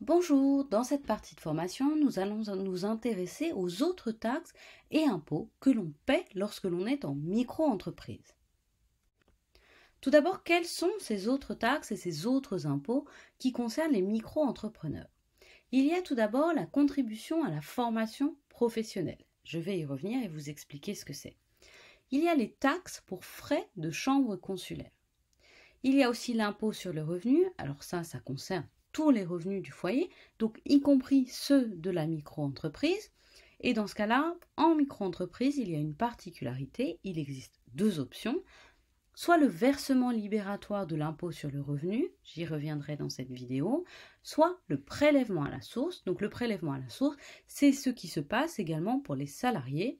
Bonjour, dans cette partie de formation, nous allons nous intéresser aux autres taxes et impôts que l'on paie lorsque l'on est en micro-entreprise. Tout d'abord, quelles sont ces autres taxes et ces autres impôts qui concernent les micro-entrepreneurs? Il y a tout d'abord la contribution à la formation professionnelle. Je vais y revenir et vous expliquer ce que c'est. Il y a les taxes pour frais de chambre consulaire. Il y a aussi l'impôt sur le revenu, alors ça concerne tous les revenus du foyer, donc y compris ceux de la micro-entreprise. Et dans ce cas-là, en micro-entreprise, il y a une particularité, il existe deux options, soit le versement libératoire de l'impôt sur le revenu, j'y reviendrai dans cette vidéo, soit le prélèvement à la source. Donc le prélèvement à la source, c'est ce qui se passe également pour les salariés.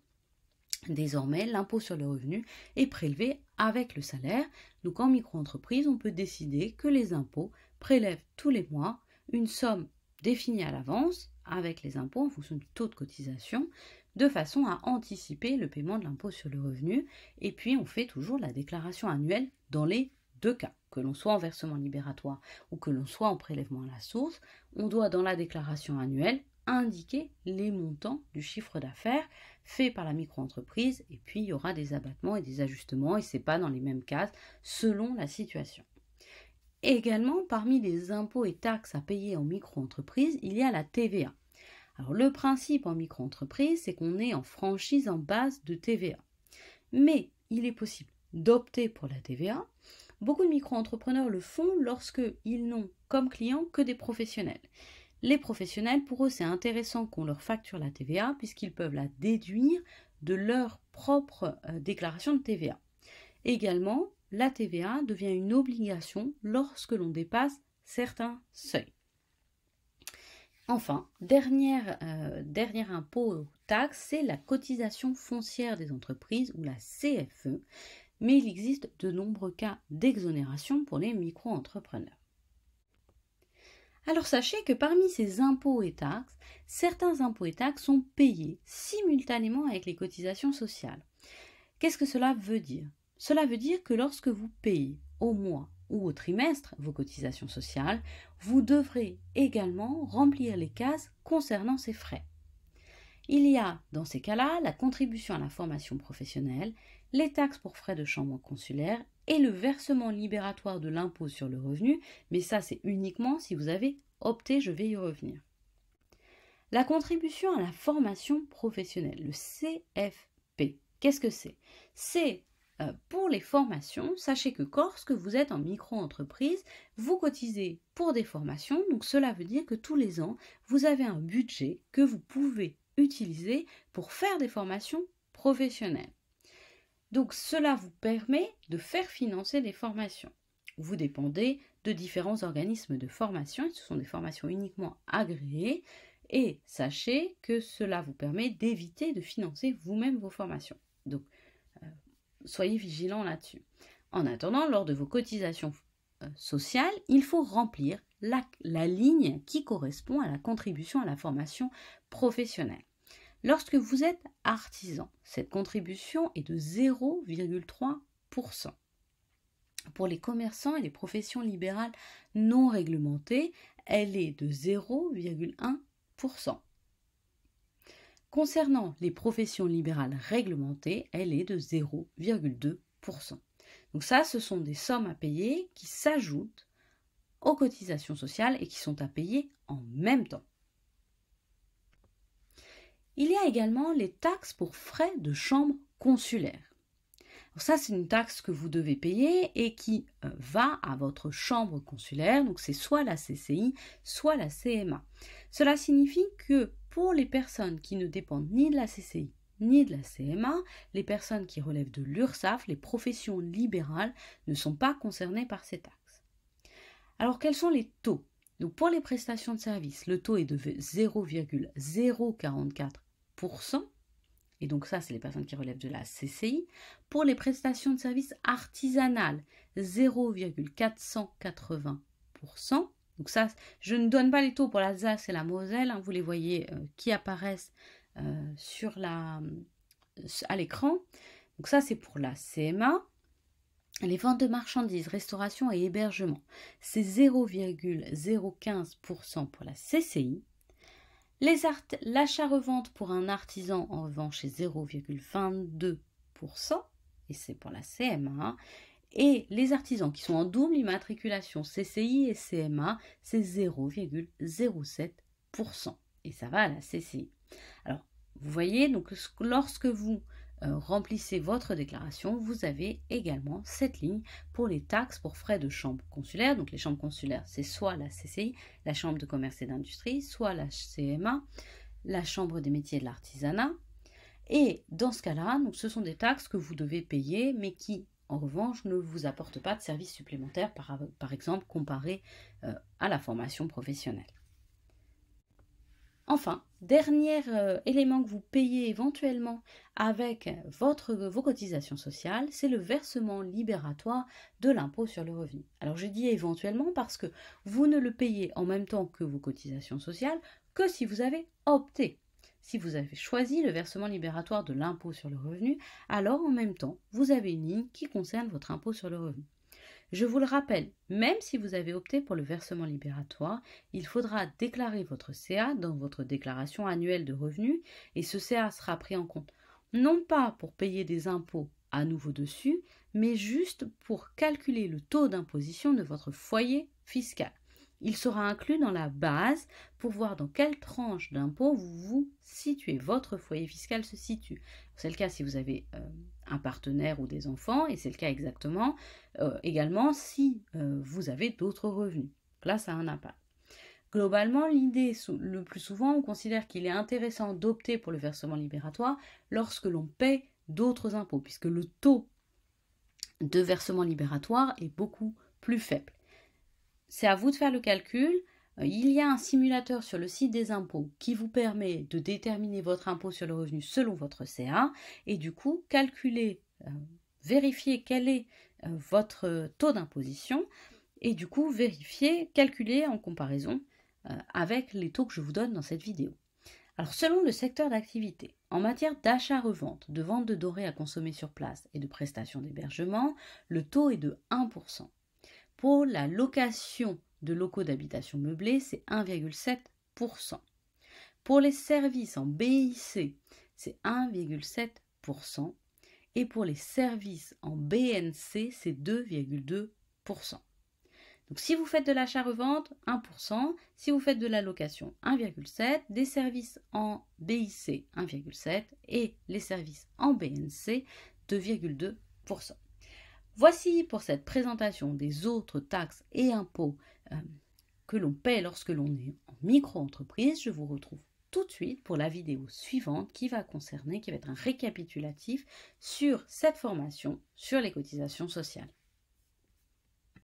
Désormais, l'impôt sur le revenu est prélevé avec le salaire. Donc en micro-entreprise, on peut décider que les impôts prélèvent tous les mois une somme définie à l'avance avec les impôts en fonction du taux de cotisation, de façon à anticiper le paiement de l'impôt sur le revenu. Et puis on fait toujours la déclaration annuelle dans les deux cas, que l'on soit en versement libératoire ou que l'on soit en prélèvement à la source. On doit dans la déclaration annuelle indiquer les montants du chiffre d'affaires fait par la micro-entreprise, et puis il y aura des abattements et des ajustements, et ce n'est pas dans les mêmes cases selon la situation. Également, parmi les impôts et taxes à payer en micro-entreprise, il y a la TVA. Alors le principe en micro-entreprise, c'est qu'on est en franchise en base de TVA. Mais il est possible d'opter pour la TVA. Beaucoup de micro-entrepreneurs le font lorsqu'ils n'ont comme clients que des professionnels. Les professionnels, pour eux, c'est intéressant qu'on leur facture la TVA puisqu'ils peuvent la déduire de leur propre déclaration de TVA. Également, la TVA devient une obligation lorsque l'on dépasse certains seuils. Enfin, dernier impôt ou taxe, c'est la cotisation foncière des entreprises ou la CFE, mais il existe de nombreux cas d'exonération pour les micro-entrepreneurs. Alors sachez que parmi ces impôts et taxes, certains impôts et taxes sont payés simultanément avec les cotisations sociales. Qu'est-ce que cela veut dire? Cela veut dire que lorsque vous payez au mois ou au trimestre vos cotisations sociales, vous devrez également remplir les cases concernant ces frais. Il y a dans ces cas-là la contribution à la formation professionnelle, les taxes pour frais de chambre consulaire et le versement libératoire de l'impôt sur le revenu, mais ça c'est uniquement si vous avez opté, je vais y revenir. La contribution à la formation professionnelle, le CFP, qu'est-ce que c'est? C'est pour les formations, sachez que lorsque vous êtes en micro-entreprise, vous cotisez pour des formations, donc cela veut dire que tous les ans, vous avez un budget que vous pouvez utiliser pour faire des formations professionnelles. Donc cela vous permet de faire financer des formations. Vous dépendez de différents organismes de formation, ce sont des formations uniquement agréées, et sachez que cela vous permet d'éviter de financer vous-même vos formations. Donc soyez vigilants là-dessus. En attendant, lors de vos cotisations sociales, il faut remplir la ligne qui correspond à la contribution à la formation professionnelle. Lorsque vous êtes artisan, cette contribution est de 0,3%. Pour les commerçants et les professions libérales non réglementées, elle est de 0,1%. Concernant les professions libérales réglementées, elle est de 0,2%. Donc ça, ce sont des sommes à payer qui s'ajoutent aux cotisations sociales et qui sont à payer en même temps. Il y a également les taxes pour frais de chambre consulaire. Alors ça, c'est une taxe que vous devez payer et qui va à votre chambre consulaire, donc c'est soit la CCI, soit la CMA. Cela signifie que pour les personnes qui ne dépendent ni de la CCI ni de la CMA, les personnes qui relèvent de l'URSSAF, les professions libérales, ne sont pas concernées par ces taxes. Alors quels sont les taux? Donc pour les prestations de services, le taux est de 0,044%. Et donc ça, c'est les personnes qui relèvent de la CCI. Pour les prestations de services artisanales, 0,480%. Donc ça, je ne donne pas les taux pour l'Alsace et la Moselle, hein, vous les voyez qui apparaissent à l'écran. Donc ça, c'est pour la CMA. Les ventes de marchandises, restauration et hébergement, c'est 0,015% pour la CCI. L'achat-revente pour un artisan, en revanche, est 0,22%, et c'est pour la CMA. Et les artisans qui sont en double immatriculation CCI et CMA, c'est 0,07%. Et ça va à la CCI. Alors, vous voyez, donc lorsque vous remplissez votre déclaration, vous avez également cette ligne pour les taxes pour frais de chambre consulaire. Donc les chambres consulaires, c'est soit la CCI, la chambre de commerce et d'industrie, soit la CMA, la chambre des métiers et de l'artisanat. Et dans ce cas-là, donc, ce sont des taxes que vous devez payer, mais qui, en revanche, ne vous apportent pas de services supplémentaires, par exemple, comparé à la formation professionnelle. Enfin, dernier élément que vous payez éventuellement avec vos cotisations sociales, c'est le versement libératoire de l'impôt sur le revenu. Alors je dis éventuellement parce que vous ne le payez en même temps que vos cotisations sociales que si vous avez opté. Si vous avez choisi le versement libératoire de l'impôt sur le revenu, alors en même temps, vous avez une ligne qui concerne votre impôt sur le revenu. Je vous le rappelle, même si vous avez opté pour le versement libératoire, il faudra déclarer votre CA dans votre déclaration annuelle de revenus et ce CA sera pris en compte non pas pour payer des impôts à nouveau dessus, mais juste pour calculer le taux d'imposition de votre foyer fiscal. Il sera inclus dans la base pour voir dans quelle tranche d'impôt vous vous situez. Votre foyer fiscal se situe. C'est le cas si vous avez un partenaire ou des enfants, et c'est le cas également si vous avez d'autres revenus. Donc là, ça a un impact. Globalement, l'idée, le plus souvent, on considère qu'il est intéressant d'opter pour le versement libératoire lorsque l'on paie d'autres impôts, puisque le taux de versement libératoire est beaucoup plus faible. C'est à vous de faire le calcul. Il y a un simulateur sur le site des impôts qui vous permet de déterminer votre impôt sur le revenu selon votre CA et du coup calculer, vérifier quel est votre taux d'imposition et du coup vérifier, calculer en comparaison avec les taux que je vous donne dans cette vidéo. Alors selon le secteur d'activité, en matière d'achat-revente, de vente de denrées à consommer sur place et de prestations d'hébergement, le taux est de 1%. Pour la location de locaux d'habitation meublés, c'est 1,7%. Pour les services en BIC, c'est 1,7%. Et pour les services en BNC, c'est 2,2%. Donc si vous faites de l'achat-revente, 1%. Si vous faites de la location, 1,7%. Des services en BIC, 1,7%. Et les services en BNC, 2,2%. Voici pour cette présentation des autres taxes et impôts que l'on paie lorsque l'on est en micro-entreprise. Je vous retrouve tout de suite pour la vidéo suivante qui va être un récapitulatif sur cette formation sur les cotisations sociales.